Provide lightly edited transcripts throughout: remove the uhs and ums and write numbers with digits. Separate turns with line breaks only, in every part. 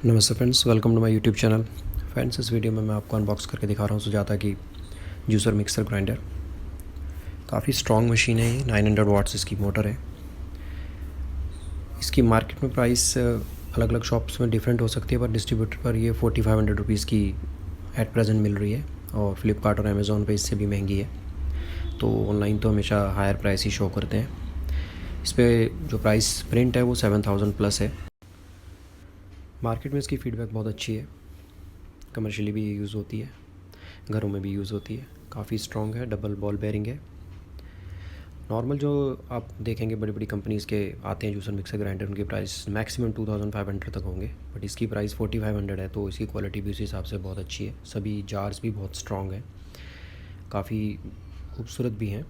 नमस्ते friends, welcome to my YouTube channel. Friends, इस video में मैं आपको अनबॉक्स करके दिखा रहा हूँ सुजाता की जूसर मिक्सर ग्राइंडर। काफ़ी स्ट्रॉन्ग मशीन है ये, 900 वाट्स इसकी मोटर है। इसकी मार्केट में प्राइस अलग अलग शॉप्स में डिफरेंट हो सकती है, पर डिस्ट्रीब्यूटर पर ये 4500 रुपीज़ की एट प्रेजेंट मिल रही है और फ्लिपकार्ट और अमेज़ोन पे इससे भी महंगी है। तो ऑनलाइन तो हमेशा हायर प्राइस ही शो करते हैं। इस पर जो प्राइस प्रिंट है वो 7000 प्लस है। मार्केट में इसकी फ़ीडबैक बहुत अच्छी है, कमर्शियली भी यूज़ होती है, घरों में भी यूज़ होती है। काफ़ी स्ट्रॉन्ग है, डबल बॉल बेयरिंग है। नॉर्मल जो आप देखेंगे बड़ी बड़ी कंपनीज़ के आते हैं जूसर मिक्सर ग्राइंडर, उनके प्राइस मैक्सिमम 2500 तक होंगे, बट इसकी प्राइस 4500 है। तो इसकी क्वालिटी भी उस हिसाब से बहुत अच्छी है। सभी जार्स भी बहुत स्ट्रॉन्ग हैं, काफ़ी खूबसूरत भी हैं।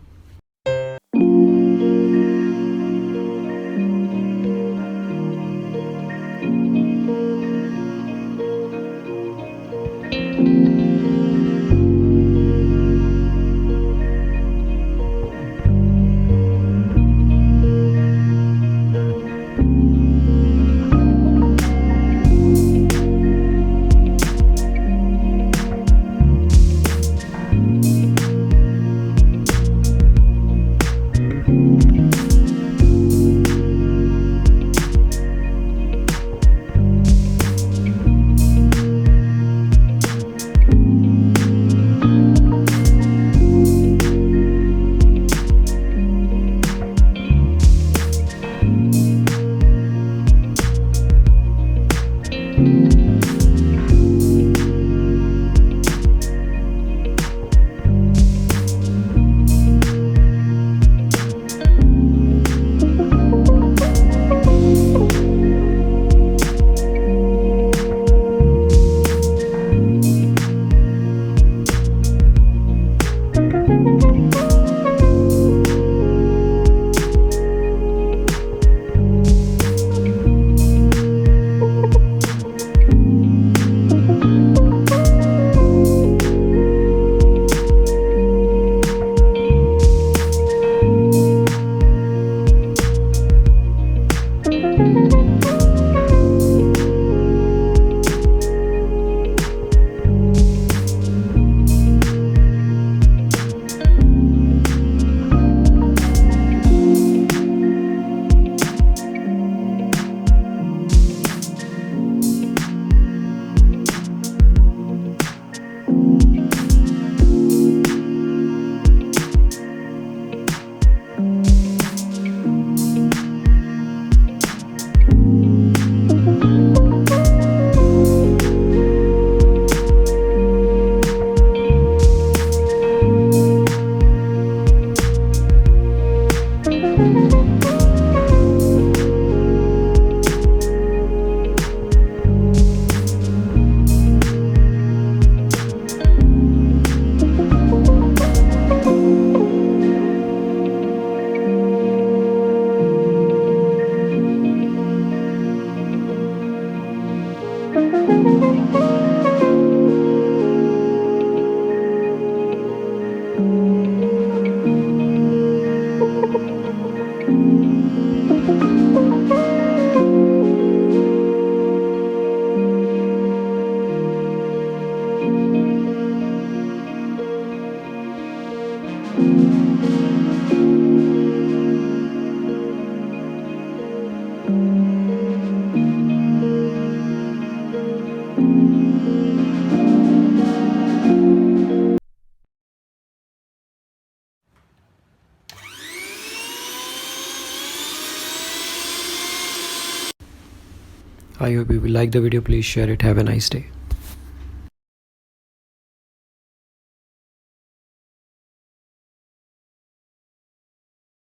I hope you will like the video. Please share it. Have a nice day.